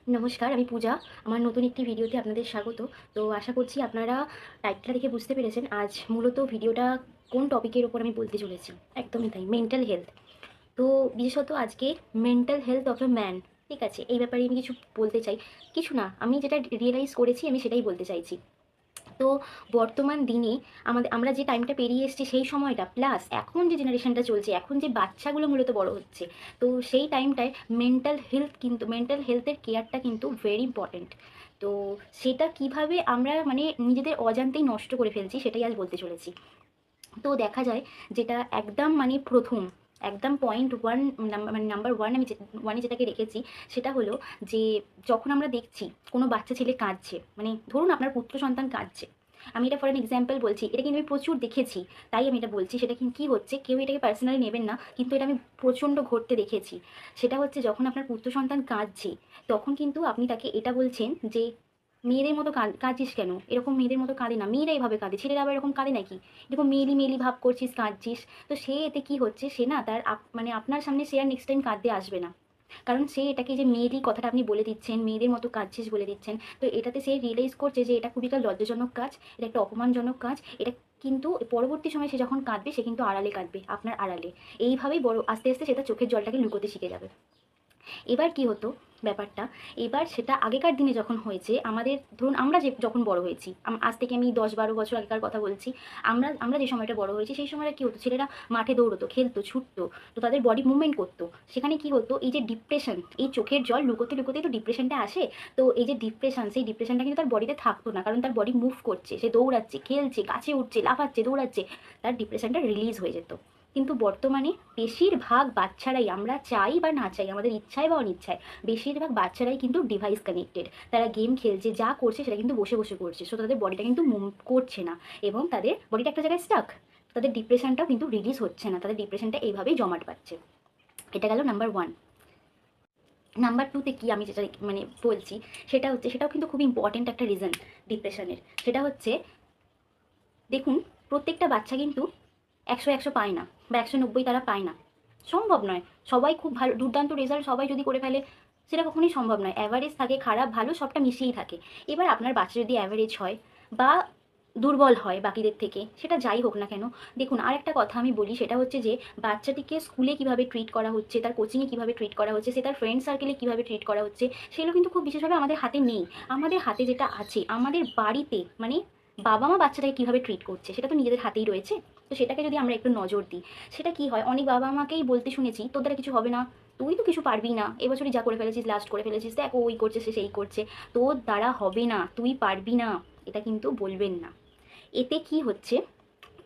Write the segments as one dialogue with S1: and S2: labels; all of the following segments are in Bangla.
S1: নমস্কার, আমি পূজা। আমার নতুন একটি ভিডিওতে আপনাদের স্বাগত। তো আশা করছি আপনারা টাইটেলটা দেখে বুঝতে পেরেছেন আজ মূলত ভিডিওটা কোন টপিকের ওপর আমি বলতে চলেছি। একদমই তাই, মেন্টাল হেলথ। তো বিশেষত আজকে mental health of a man, ঠিক আছে, এই ব্যাপারে আমি কিছু বলতে চাই। কিছু না, আমি যেটা রিয়েলাইজ করেছি আমি সেটাই বলতে চাইছি। তো বর্তমান দিনে আমরা যে টাইমটা পেরিয়ে এসেছি সেই সময়টা প্লাস এখন যে জেনারেশনটা চলছে, এখন যে বাচ্চাগুলো মূলত বড় হচ্ছে, তো সেই টাইমটায় মেন্টাল হেলথের কেয়ারটা কিন্তু ভেরি ইম্পর্ট্যান্ট। তো সেটা কিভাবে আমরা মানে নিজেদের অজান্তেই নষ্ট করে ফেলছি সেটাই আজ বলতে চলেছি। তো দেখা যায় যেটা একদম মানে প্রথম একদম পয়েন্ট ওয়ান, মানে নাম্বার ওয়ান, আমি ওয়ানে যেটাকে রেখেছি সেটা হলো যে যখন আমরা দেখছি কোনো বাচ্চা ছেলে কাঁদছে, মানে ধরুন আপনার পুত্র সন্তান কাঁদছে, আমি এটা ফর এন এক্সাম্পল বলছি, এটা কিন্তু আমি প্রচুর দেখেছি, তাই আমি এটা বলছি। সেটা কিন্তু কী হচ্ছে, কেউ এটাকে পার্সোনালি নেবেন না, কিন্তু এটা আমি প্রচণ্ড ঘটতে দেখেছি। সেটা হচ্ছে যখন আপনার পুত্র সন্তান কাঁদছে, তখন কিন্তু আপনি তাকে এটা বলছেন যে মেয়েদের মতো কাঁদছিস কেন, এরকম মেয়েদের মতো কাঁদে না, মেয়েরা এইভাবে কাঁদে, ছেলেরা আবার এরকম কাঁদে নাকি, এরকম মেয়েলি মেয়েলি ভাব করছিস, কাঁদছিস। তো সে এতে কি হচ্ছে, সে না তার মানে আপনার সামনে সে আর নেক্সট টাইম কাঁদতে আসবে না। কারণ সে এটাকে যে মেয়েলি কথাটা আপনি বলে দিচ্ছেন, মেয়েদের মতো কাঁদছিস বলে দিচ্ছেন, তো এটাতে সে রিয়েলাইজ করছে যে এটা খুবই একটা লজ্জাজনক কাজ, এটা একটা অপমানজনক কাজ। এটা কিন্তু পরবর্তী সময় সে যখন কাঁদবে সে কিন্তু আড়ালে কাঁদবে, আপনার আড়ালে। এইভাবেই বড় আস্তে আস্তে সেটা চোখের জলটাকে লুকোতে শিখে যাবে। এবার কি হতো ব্যাপারটা, এবার সেটা আগেকার দিনে যখন হয়েছে, আমাদের ধরুন আমরা যখন বড় হয়েছি, আজ থেকে আমি 10-12 বছর আগেকার কথা বলছি, আমরা যে সময়টা বড় হয়েছি সেই সময়টা কি হতো, ছেলেরা মাঠে দৌড়তো, খেলতো, ছুটতো, তো তাদের বডি মুভমেন্ট করতো। সেখানে কি হতো, এই যে ডিপ্রেশন, এই চোখের জল লুকোতে লুকোতেই তো ডিপ্রেশনটা আসে। তো এই যে ডিপ্রেশন, সেই ডিপ্রেশনটা কিন্তু তার বডিতে থাকতো না, কারণ তার বডি মুভ করছে, সে দৌড়াচ্ছে, খেলছে, গাছে উঠছে, লাফাচ্ছে, দৌড়াচ্ছে, তার ডিপ্রেশনটা রিলিজ হয়ে যেত। কিন্তু বর্তমানে বেশিরভাগ বাচ্চারাই, আমরা চাই বা না চাই, আমাদের ইচ্ছায় বা অনিচ্ছায়, বেশিরভাগ বাচ্চারাই কিন্তু ডিভাইস কানেক্টেড। তারা গেম খেলছে, যা করছে সেটা কিন্তু বসে বসে করছে, সো তাদের বডিটা কিন্তু মুভ করছে না, এবং তাদের বডিটা একটা জায়গায় স্টাক। তাদের ডিপ্রেশনটাও কিন্তু রিলিজ হচ্ছে না, তাদের ডিপ্রেশনটা এইভাবেই জমাট পাচ্ছে। এটা গেল নাম্বার ওয়ান। নাম্বার টুতে কি আমি যেটা মানে বলছি, সেটা হচ্ছে, সেটাও কিন্তু খুব ইম্পর্টেন্ট একটা রিজন ডিপ্রেশনের। সেটা হচ্ছে, দেখুন, প্রত্যেকটা বাচ্চা কিন্তু 100 পায় না, বা 190 তারা পায় না, সম্ভব নয়। সবাই খুব ভালো দুর্দান্ত রেজাল্ট সবাই যদি করে ফেলে, সেটা কখনোই সম্ভব নয়। অ্যাভারেজ থাকে, খারাপ ভালো সবটা মিশিয়েই থাকে। এবার আপনার বাচ্চা যদি অ্যাভারেজ হয় বা দুর্বল হয় বাকিদের থেকে, সেটা যাই হোক না কেন, দেখুন আর একটা কথা আমি বলি, সেটা হচ্ছে যে বাচ্চাটিকে স্কুলে কিভাবে ট্রিট করা হচ্ছে, তার কোচিংয়ে কিভাবে ট্রিট করা হচ্ছে, সে তার ফ্রেন্ড সার্কেলে কিভাবে ট্রিট করা হচ্ছে, সেগুলো কিন্তু খুব বিশেষভাবে আমাদের হাতে নেই। আমাদের হাতে যেটা আছে, আমাদের বাড়িতে মানে বাবা মা বাচ্চাটাকে কীভাবে ট্রিট করছে সেটা তো নিজেদের হাতেই রয়েছে। তো সেটাকে যদি আমরা একটু নজর দিই, সেটা কি হয়, অনেক বাবা মাকেই বলতে শুনেছি, তোর দ্বারা কিছু হবে না, তুই তো কিছু পারবি না, এবছরই যা করে ফেলেছিস, লাস্ট করে ফেলেছিস, দেখ ওই করছে, সে সেই করছে, তোর দ্বারা হবে না, তুই পারবি না, এটা কিন্তু বলবেন না। এতে কি হচ্ছে,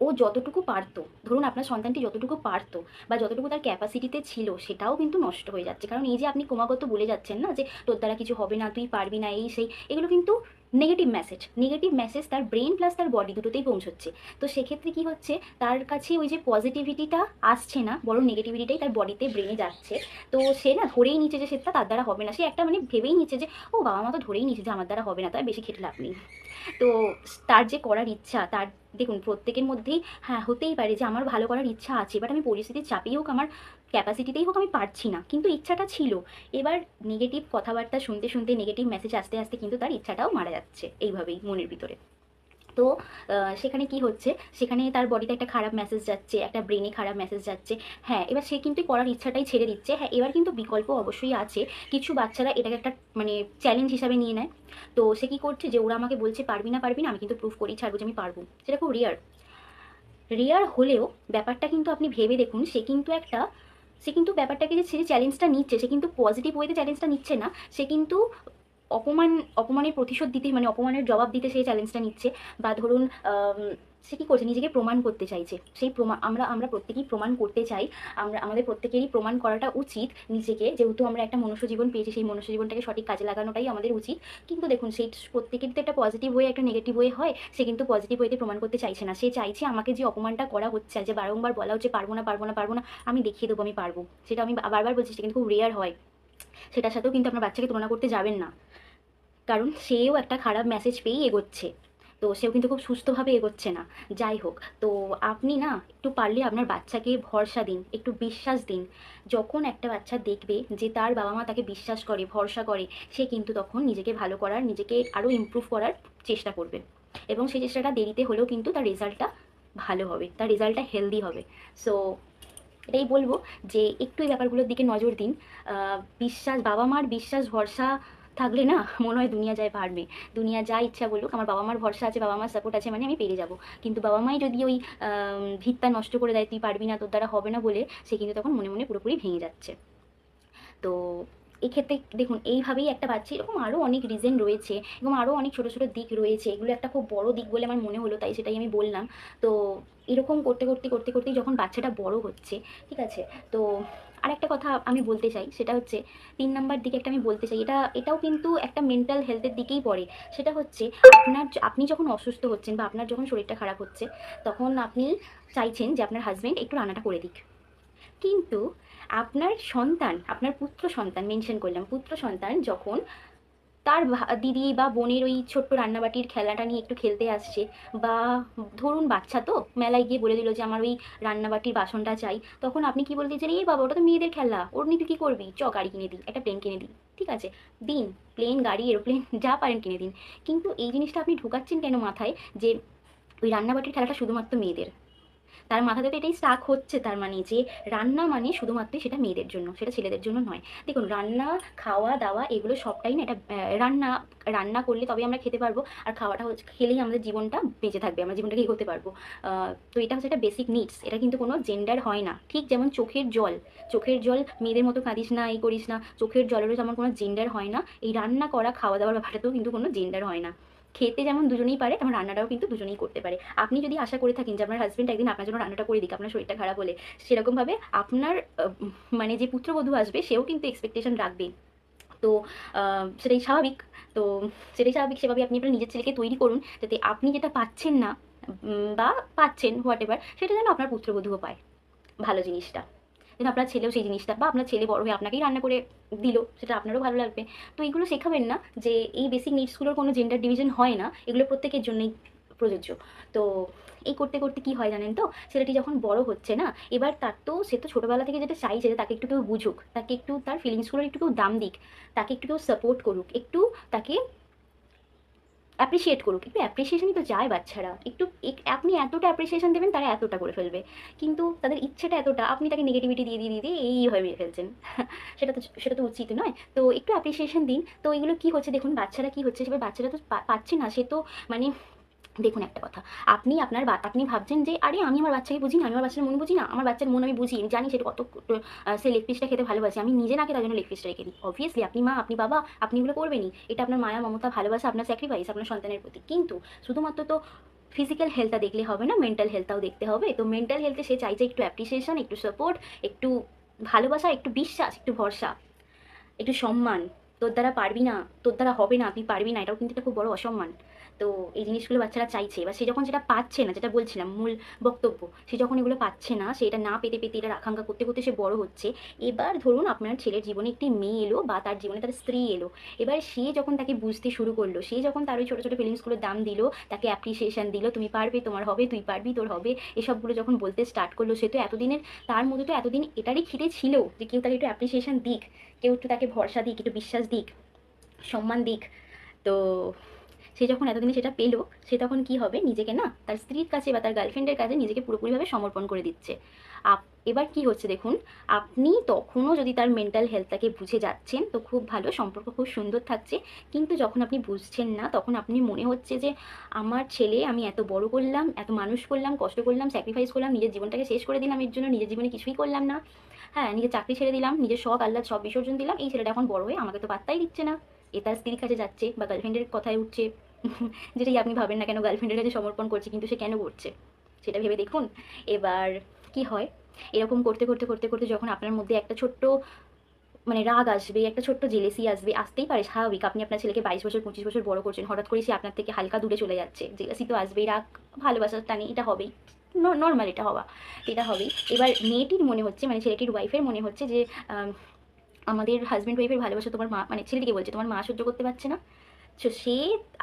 S1: ও যতটুকু পারতো, ধরুন আপনার সন্তানটি যতটুকু পারতো বা যতটুকু তার ক্যাপাসিটিতে ছিল, সেটাও কিন্তু নষ্ট হয়ে যাচ্ছে। কারণ এই যে আপনি ক্রমাগত বলে যাচ্ছেন না যে তোর দ্বারা কিছু হবে না, তুই পারবি না, এই সেই, এগুলো কিন্তু নেগেটিভ মেসেজ তার ব্রেন প্লাস তার বডি দুটোতেই পৌঁছচ্ছে। তো সেক্ষেত্রে কি হচ্ছে, তার কাছে ওই যে পজিটিভিটিটা আসছে না, বরং নেগেটিভিটিটাই তার বডিতে ব্রেনে যাচ্ছে। তো সে না ধরেই নিচ্ছে যে সেটা তার দ্বারা হবে না, সে একটা মানে ভেবেই নিচ্ছে যে ও বাবা মা তো ধরেই নিচ্ছে যে আমার দ্বারা হবে না, তাই বেশি খেটে লাভ নেই। তো তার যে করার ইচ্ছা, তার, দেখুন প্রত্যেকের মধ্যেই, হ্যাঁ হতেই পারে যে আমার ভালো করার ইচ্ছা আছে, বাট আমি পরিস্থিতির চাপেই হোক, আমার ক্যাপাসিটিতেই হোক, আমি পারছি না, কিন্তু ইচ্ছাটা ছিল। এবার নেগেটিভ কথাবার্তা শুনতে শুনতে, নেগেটিভ মেসেজ আসতে আসতে কিন্তু তার ইচ্ছাটাও মারা যাচ্ছে এইভাবেই মনের ভিতরে। তো সেখানে কি হচ্ছে, সেখানে তার বডিতে একটা খারাপ মেসেজ যাচ্ছে, একটা ব্রেনে খারাপ মেসেজ যাচ্ছে। হ্যাঁ, এবার সে কিন্তু করার ইচ্ছাটাই ছেড়ে দিচ্ছে। হ্যাঁ, এবার কিন্তু বিকল্প অবশ্যই আছে। কিছু বাচ্চারা এটাকে একটা মানে চ্যালেঞ্জ হিসাবে নিয়ে নেয়। তো সে কী করছে, যে ওরা আমাকে বলছে পারবি না পারবি না, আমি কিন্তু প্রুভ করেই ছাড়বো যে আমি পারবো। সেটা খুব রেয়ার। রেয়ার হলেও ব্যাপারটা কিন্তু আপনি ভেবে দেখুন, সে কিন্তু ব্যাপারটাকে, যে সে চ্যালেঞ্জটা নিচ্ছে, সে কিন্তু পজিটিভ ওয়েতে চ্যালেঞ্জটা নিচ্ছে না, সে কিন্তু অপমান অপমানের প্রতিশোধ দিতে, মানে অপমানের জবাব দিতে সেই চ্যালেঞ্জটা নিচ্ছে। বা ধরুন সে কী করছে, নিজেকে প্রমাণ করতে চাইছে। সেই প্রমাণ আমরা আমরা প্রত্যেকেই প্রমাণ করতে চাই। আমাদের প্রত্যেকেরই প্রমাণ করাটা উচিত নিজেকে, যেহেতু আমরা একটা মনুষ্য জীবন পেয়েছি, সেই মনুষ্য জীবনটাকে সঠিক কাজে লাগানোটাই আমাদের উচিত। কিন্তু দেখুন, সেই প্রত্যেকেরই তো একটা পজিটিভ ওয়ে, একটা নেগেটিভ ওয়ে হয়। সে কিন্তু পজিটিভ ওয়েতে প্রমাণ করতে চাইছে না, সে চাইছে আমাকে যে অপমানটা করা হচ্ছে, যে বারংবার বলা হচ্ছে পারবো না পারবো না পারবো না, আমি দেখিয়ে দেবো আমি পারবো। সেটা আমি বারবার বলছি, সেটা কিন্তু খুব রেয়ার হয়। সেটার সাথেও কিন্তু আপনার বাচ্চাকে তুলনা করতে যাবেন না, কারণ সেও একটা খারাপ মেসেজ পেয়েই এগোচ্ছে। তো সেও কিন্তু খুব সুস্থভাবে এগোচ্ছে না। যাই হোক, তো আপনি না একটু পারলে আপনার বাচ্চাকে ভরসা দিন, একটু বিশ্বাস দিন। যখন একটা বাচ্চা দেখবে যে তার বাবা মা তাকে বিশ্বাস করে, ভরসা করে, সে কিন্তু তখন নিজেকে ভালো করার, নিজেকে আরও ইমপ্রুভ করার চেষ্টা করবে, এবং সেই চেষ্টাটা দেরিতে হলেও কিন্তু তার রেজাল্টটা ভালো হবে, তার রেজাল্টটা হেলদি হবে। সো এটাই বলবো যে একটু এই ব্যাপারগুলোর দিকে নজর দিন। বিশ্বাস, বাবা মার বিশ্বাস ভরসা থাকলে না মনে হয় দুনিয়া যায় পারবে। দুনিয়া যা ইচ্ছা বলুক, আমার বাবা মার ভরসা আছে, বাবা মার সাপোর্ট আছে, মানে আমি পেরে যাব। কিন্তু বাবা মাই যদি ওই ভিতটা নষ্ট করে দেয়, তুই পারবি না, তোর দ্বারা হবে না বলে, সে কিন্তু তখন মনে মনে পুরোপুরি ভেঙে যাচ্ছে। তো এক্ষেত্রে দেখুন, এইভাবেই একটা বাচ্চা, এরকম আরও অনেক রিজন রয়েছে এবং আরও অনেক ছোটো ছোটো দিক রয়েছে, এগুলো একটা খুব বড় দিক বলে আমার মনে হলো, তাই সেটাই আমি বললাম। তো এরকম করতে করতে করতে করতেই যখন বাচ্চাটা বড় হচ্ছে, ঠিক আছে, তো আরেকটা কথা আমি বলতে চাই, সেটা হচ্ছে 3 নাম্বার দিকে একটা আমি বলতে চাই, এটাও কিন্তু একটা মেন্টাল হেলথের দিকেই পড়ে। সেটা হচ্ছে আপনি যখন অসুস্থ হচ্ছেন বা আপনার যখন শরীরটা খারাপ হচ্ছে, তখন আপনি চাইছেন যে আপনার হাজব্যান্ড একটু রান্নাটা করে দিক। কিন্তু আপনার সন্তান, আপনার পুত্র সন্তান, মেনশন করলাম, পুত্র সন্তান যখন তার দিদি বা বোনের ওই ছোট্ট রান্নাবাটির খেলাটা নিয়ে একটু খেলতে আসছে, বা ধরুন বাচ্চা তো মেলায় গিয়ে বলে দিল যে আমার ওই রান্নাবাটির বাসনটা চাই, তখন আপনি কি বলতে চান, এই বাবা ওটা তো মেয়েদের খেলা, ওর নিয়ে তুই কী করবি, চ গাড়ি কিনে দিই, একটা প্লেন কিনে দিই। ঠিক আছে, দিন, প্লেন, গাড়ি, এরোপ্লেন যা পারেন কিনে দিন। কিন্তু এই জিনিসটা আপনি ঢুকাচ্ছেন কেন মাথায়, যে ওই রান্নাবাটির খেলাটা শুধুমাত্র মেয়েদের? তার মাথাতে তো এটাই স্টাক হচ্ছে, তার মানে যে রান্না মানে শুধুমাত্রই সেটা মেয়েদের জন্য, সেটা ছেলেদের জন্য নয়। দেখুন, রান্না, খাওয়া দাওয়া এগুলো সবটাই না, এটা রান্না, রান্না করলে তবেই আমরা খেতে পারবো, আর খাওয়াটা হচ্ছে খেলেই আমাদের জীবনটা বেঁচে থাকবে, আমরা জীবনটাকে এগোতে পারবো। তো এটা হচ্ছে একটা বেসিক নিডস, এটা কিন্তু কোনো জেন্ডার হয় না। ঠিক যেমন চোখের জল, চোখের জল মেয়েদের মতো কাঁদিস না, এই করিস না, চোখের জলেরও যেমন কোনো জেন্ডার হয় না, এই রান্না করা, খাওয়া দাওয়ার ব্যাপারটাতেও কিন্তু কোনো জেন্ডার হয় না। খেতে যেমন দুজনেই পারে, তেমন রান্নাটাও কিন্তু দুজনেই করতে পারে। আপনি যদি আশা করে থাকেন যে আপনার হাজবেন্ড একদিন আপনার জন্য রান্নাটা করে দিক, আপনার শরীরটা খারাপ হলে, সেরকমভাবে আপনার মানে যে পুত্রবধূ আসবে সেও কিন্তু এক্সপেকটেশন রাখবে। তো সেটাই স্বাভাবিক। তো সেটাই স্বাভাবিক, সেভাবে আপনি আপনার নিজের ছেলেকে তৈরি করুন, যাতে আপনি যেটা পাচ্ছেন না, বা পাচ্ছেন হোয়াট এভার, সেটা যেন আপনার পুত্রবধূও পায়, ভালো জিনিসটা। যেন আপনার ছেলেও সেই জিনিসটা, বা আপনার ছেলে বড় হয়ে আপনাকেই রান্না করে দিল, সেটা আপনারও ভালো লাগবে। তো এইগুলো শেখাবেন না যে এই বেসিক নিডসগুলোর কোনো জেন্ডার ডিভিশন হয় না, এগুলো প্রত্যেকের জন্যই প্রযোজ্য। তো এই করতে করতে কি হয় জানেন তো, ছেলেটি যখন বড় হচ্ছে না, এবার তার তো, সে তো ছোটোবেলা থেকে যেটা চাইছে যে তাকে একটু কেউ বুঝুক, তাকে একটু তার ফিলিংসগুলোর একটু কেউ দাম দিক, তাকে একটু কেউ সাপোর্ট করুক, একটু তাকে অ্যাপ্রিসিয়েট করুক। একটু অ্যাপ্রিসিয়েশনই তো চায় বাচ্চারা, একটু আপনি এতটা অ্যাপ্রিসিয়েশন দেবেন, তারা এতটা করে ফেলবে। কিন্তু তাদের ইচ্ছেটা এতটা, আপনি তাকে নেগেটিভিটি দিয়ে দিয়ে দিয়ে দিয়ে এইভাবে মেরে ফেলছেন। সেটা তো উচিত নয়। তো একটু অ্যাপ্রিসিয়েশন দিন। তো এগুলো কি হচ্ছে দেখুন, বাচ্চারা কি হচ্ছে, সেবার বাচ্চারা তো পাচ্ছে না, সে তো মানে, দেখুন একটা কথা, আপনি ভাবছেন যে আরে আমি আমার বাচ্চাকে বুঝি না, আমি আমার বাচ্চার মন বুঝি না, আমার বাচ্চার মন আমি বুঝি, আমি জানি সেটা কত, সে লেগ পিসটা খেতে ভালোবাসে, আমি নিজে না খেতে তার জন্য লেগ পিসটা রেখে দিই। অবভিয়াসলি আপনি মা, আপনি বাবা, আপনি এগুলো করবেনই, এটা আপনার মায়া, মমতা, ভালোবাসা, আপনার স্যাক্রিফাইস আপনার সন্তানের প্রতি। কিন্তু শুধুমাত্র তো ফিজিক্যাল হেলথটা দেখলে হবে না, মেন্টাল হেলথটাও দেখতে হবে। তো মেন্টাল হেলথে সে চাইছে একটু অ্যাপ্রিসিয়েশন, একটু সাপোর্ট, একটু ভালোবাসা, একটু বিশ্বাস, একটু ভরসা, একটু সম্মান। তোর দ্বারা পারবি না, তোর দ্বারা হবে না, তুই পারবি না, এটাও কিন্তু একটা খুব বড় অসম্মান। তো এই জিনিসগুলো বাচ্চারা চাইছে, এবার সে যখন সেটা পাচ্ছে না, যেটা বলছিলাম মূল বক্তব্য, সে যখন এগুলো পাচ্ছে না, সে এটা না পেতে পেতে, এটা আকাঙ্ক্ষা করতে করতে সে বড় হচ্ছে। এবার ধরুন আপনার ছেলের জীবনে একটি মেয়ে এলো, বা তার জীবনে তার স্ত্রী এলো, এবার সে যখন তাকে বুঝতে শুরু করলো, সে যখন তার ওই ছোটো ছোটো ফিলিংসগুলোর দাম দিল, তাকে অ্যাপ্রিসিয়েশন দিল, তুমি পারবে, তোমার হবে, তুই পারবি, তোর হবে, এসবগুলো যখন বলতে স্টার্ট করলো, সে তো এতদিনের, তার মধ্যে তো এতদিন এটারই খিদে ছিল যে কেউ তাকে একটু অ্যাপ্রিসিয়েশন দিক, কেউ একটু তাকে ভরসা দিক, একটু বিশ্বাস দিক, সম্মান দিক। তো সে যখন এতদিনে সেটা পেলো, সে তখন কি হবে, নিজেকে না তার স্ত্রীর কাছে বা তার গার্লফ্রেন্ডের কাছে নিজেকে পুরোপুরিভাবে সমর্পণ করে দিচ্ছে। এবার কি হচ্ছে দেখুন, আপনি তখনও যদি তার মেন্টাল হেলথটাকে বুঝে যাচ্ছেন তো খুব ভালো, সম্পর্ক খুব সুন্দর থাকছে। কিন্তু যখন আপনি বুঝছেন না, তখন আপনি মনে হচ্ছে যে আমার ছেলে, আমি এত বড় করলাম, এত মানুষ করলাম, কষ্ট করলাম, স্যাক্রিফাইস করলাম, নিজের জীবনটাকে শেষ করে দিলাম এর জন্য, নিজের জীবনে কিছুই করলাম না। হ্যাঁ, নিজের চাকরি ছেড়ে দিলাম, নিজের শখ আহ্লাদ সব বিসর্জন দিলাম, এই ছেলেটা এখন বড় হয়ে আমাকে তো পাত্তাই দিচ্ছে না, এ তার স্ত্রীর কাছে যাচ্ছে বা গার্লফ্রেন্ডের কথায় উঠছে। যেটাই আপনি ভাবেন না কেন, গার্লফ্রেন্ডের কাছে সমর্পণ করছে, কিন্তু সে কেন করছে সেটা ভেবে দেখুন। এবার কি হয়, এরকম করতে করতে করতে করতে যখন আপনার মধ্যে একটা ছোট্ট মানে রাগ আসবে, একটা ছোট্ট জেলেসি আসবে, আসতেই পারে, স্বাভাবিক। আপনি আপনার ছেলেকে 22 বছর 25 বছর বড় করছেন, হঠাৎ করে সে আপনার থেকে হালকা দূরে চলে যাচ্ছে, জেলেসি তো আসবেই, রাগ, ভালোবাসার টানে, এটা হবেই, নর্মাল, এটা হওয়া, এটা হবেই। এবার মেয়েটির মনে হচ্ছে, মানে ছেলেটির ওয়াইফের মনে হচ্ছে যে আমাদের হাজব্যান্ড ওয়াইফের ভালোবাসা তোমার মা, মানে ছেলেটিকে বলছে, তোমার মা সহ্য করতে পারছে না, সো সে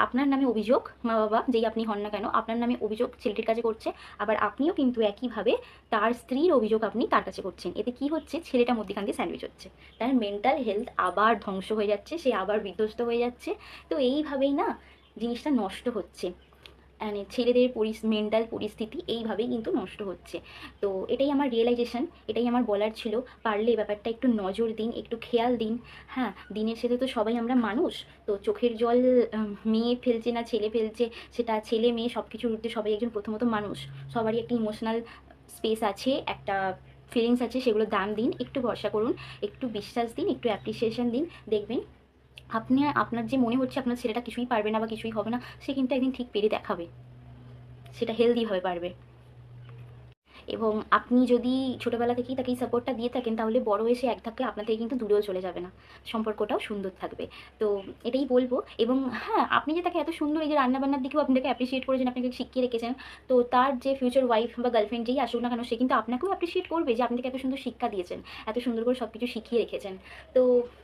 S1: আপনার নামে অভিযোগ, মা বাবা যেই আপনি হন না কেন, আপনার নামে অভিযোগ ছেলেটির কাছে করছে, আবার আপনিও কিন্তু একইভাবে তার স্ত্রীর অভিযোগ আপনি তার কাছে করছেন। এতে কি হচ্ছে, ছেলেটা মধ্যখান দিয়ে স্যান্ডউইচ হচ্ছে, তার মেন্টাল হেলথ আবার ধ্বংস হয়ে যাচ্ছে, সে আবার বিধ্বস্ত হয়ে যাচ্ছে। তো এইভাবেই না জিনিসটা নষ্ট হচ্ছে, মানে ছেলেদের মেন্টাল পরিস্থিতি এইভাবেই কিন্তু নষ্ট হচ্ছে। তো এটাই আমার রিয়েলাইজেশন, এটাই আমার বলার ছিল। পারলে এই ব্যাপারটা একটু নজর দিন, একটু খেয়াল দিন। হ্যাঁ, দিনের শেষে তো সবাই আমরা মানুষ, তো চোখের জল মেয়ে ফেলছে না ছেলে ফেলছে, সেটা ছেলে মেয়ে সব কিছুর ঊর্ধ্বে সবাই একজন প্রথমত মানুষ। সবারই একটা ইমোশনাল স্পেস আছে, একটা ফিলিংস আছে, সেগুলো দান দিন, একটু ভরসা করুন, একটু বিশ্বাস দিন, একটু অ্যাপ্রিসিয়েশন দিন। দেখবেন আপনি, আপনার যে মনে হচ্ছে আপনার ছেলেটা কিছুই পারবে না বা কিছুই হবে না, সে কিন্তু একদিন ঠিক পেরে দেখাবে, সেটা হেলদিভাবে পারবে। এবং আপনি যদি ছোটোবেলা থেকেই তাকে এই সাপোর্টটা দিয়ে থাকেন, তাহলে বড় হয়ে সে এক ধাক্কায় আপনার থেকে কিন্তু দূরেও চলে যাবে না, সম্পর্কটাও সুন্দর থাকবে। তো এটাই বলবো। এবং হ্যাঁ, আপনি যে তাকে এত সুন্দর এই যে রান্নাবান্নার দিকেও আপনি তাকে অ্যাপ্রিসিয়েট করেছেন, আপনাকে শিখিয়ে রেখেছেন, তো তার যে ফিউচার ওয়াইফ বা গার্লফ্রেন্ড যেই আসুক না কেন, সে কিন্তু আপনাকেও অ্যাপ্রিসিয়েট করবে যে আপনি তাকে এত সুন্দর শিক্ষা দিয়েছেন, এত সুন্দর করে সব কিছু শিখিয়ে রেখেছেন। তো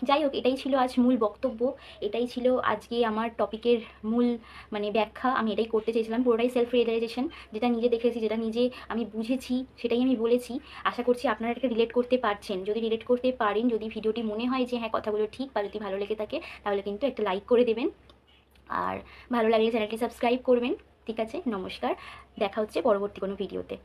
S1: যাই হোক, এটাই ছিল আজ মূল বক্তব্য, এটাই ছিল আজকে আমার টপিকের মূল মানে ব্যাখ্যা। আমি এটাই করতে চেয়েছিলাম, পুরোটাই সেলফ রিয়েলাইজেশন, যেটা নিজে দেখেছি, যেটা নিজে আমি বুঝেছি, সেটাই আমি বলেছি। আশা করছি আপনারা এটাকে রিলেট করতে পারছেন। যদি রিলেট করতে পারেন, যদি ভিডিওটি মনে হয় যে হ্যাঁ কথাগুলো ঠিক, বা যদি ভালো লেগে থাকে, তাহলে কিন্তু একটা লাইক করে দেবেন, আর ভালো লাগলে চ্যানেলটি সাবস্ক্রাইব করবেন। ঠিক আছে, নমস্কার, দেখা হচ্ছে পরবর্তী কোনো ভিডিওতে।